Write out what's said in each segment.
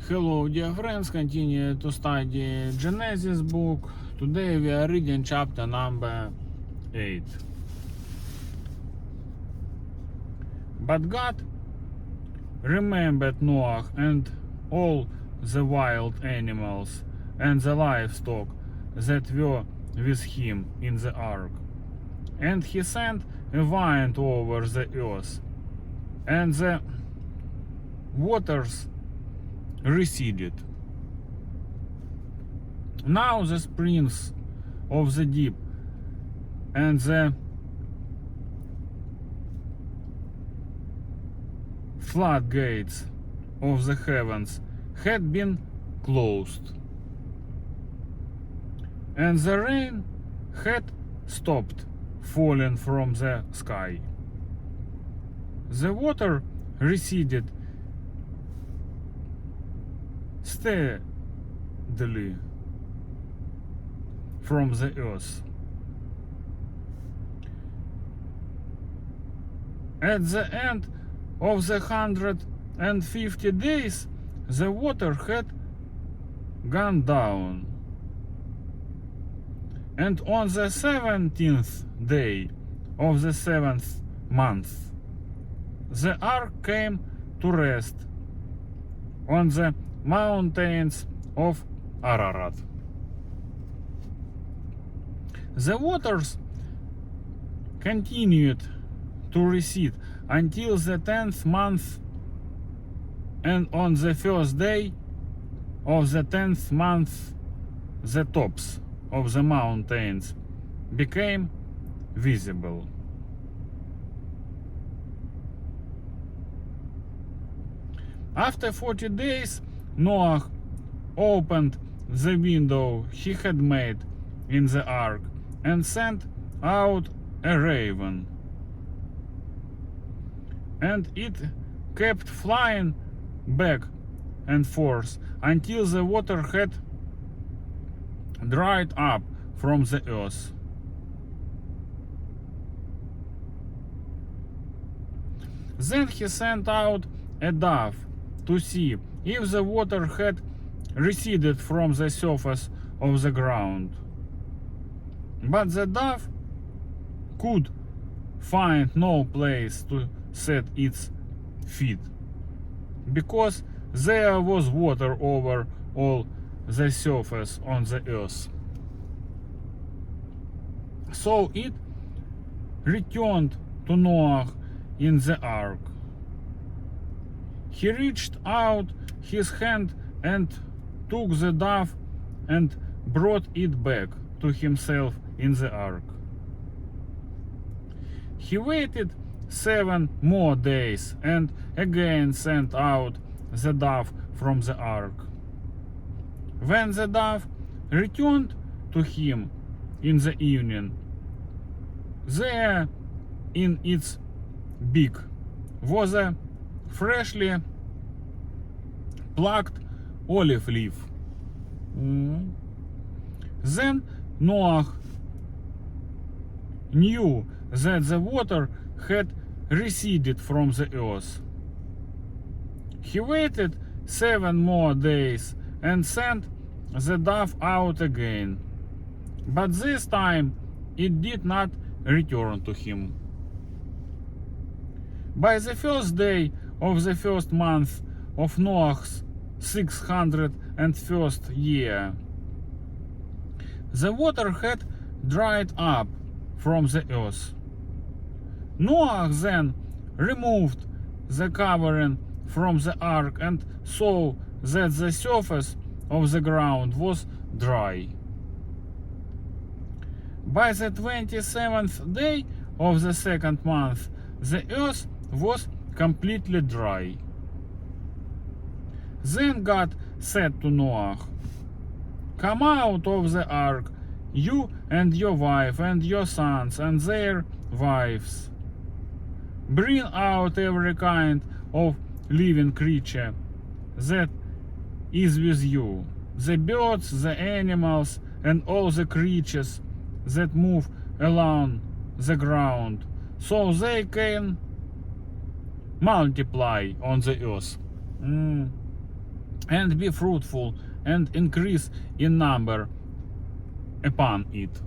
Hello dear friends, continue to study Genesis book. Today we are reading chapter number 8. But God remembered Noah and all the wild animals and the livestock that were with him in the ark. And he sent a wind over the earth, and the waters receded. Now the springs of the deep and the floodgates of the heavens had been closed, and the rain had stopped falling from the sky. The water receded steadily from the earth. At the end of the 150 days, the water had gone down. And on the 17th day of the 7th month, the ark came to rest on the mountains of Ararat. The waters continued to recede until the 10th month, and on the first day of the 10th month, the tops of the mountains became visible. After 40 days, Noah opened the window he had made in the ark and sent out a raven, and it kept flying back and forth until the water had dried up from the earth. Then he sent out a dove to see if the water had receded from the surface of the ground. But the dove could find no place to set its feet, because there was water over all the surface on the earth. So it returned to Noah in the ark. He reached out his hand and took the dove and brought it back to himself in the ark. He waited 7 more days and again sent out the dove from the ark. When the dove returned to him in the evening, there in its beak was a freshly plucked olive leaf. Then Noah knew that the water had receded from the earth. He waited 7 more days and sent the dove out again, but this time it did not return to him. By the first day of the first month of Noah's 601st year, the water had dried up from the earth. Noah then removed the covering from the ark and saw that the surface of the ground was dry. By the 27th day of the second month, the earth was completely dry. Then God said to Noah, "Come out of the ark, you and your wife and your sons and their wives. Bring out every kind of living creature that is with you, the birds, the animals, and all the creatures that move along the ground, so they can multiply on the earth." and be fruitful, and increase in number upon it.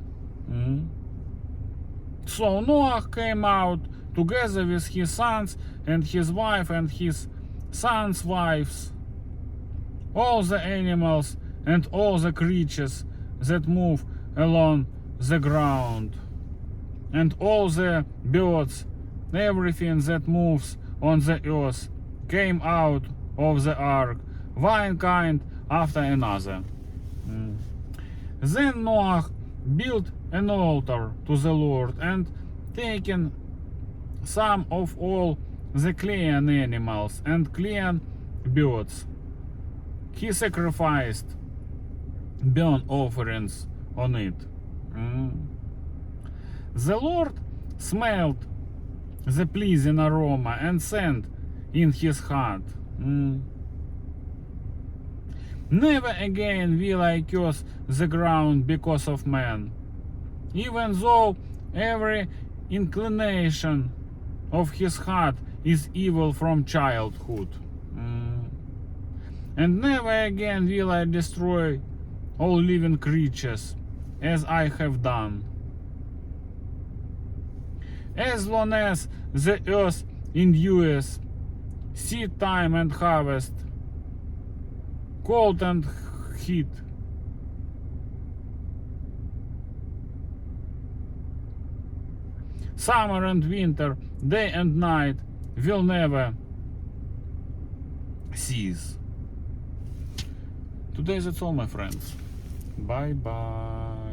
So Noah came out together with his sons and his wife and his sons' wives, all the animals and all the creatures that move along the ground, and all the birds, everything that moves on the earth, came out of the ark, one kind after another. Then Noah built an altar to the Lord, and taking some of all the clean animals and clean birds, he sacrificed burnt offerings on it. The Lord smelled the pleasing aroma and said in his heart, never again will I curse the ground because of man, even though every inclination of his heart is evil from childhood. And never again will I destroy all living creatures as I have done. As long as the earth endures, seed time and harvest, cold and heat, summer and winter, day and night will never cease. Today that's all, my friends. Bye bye.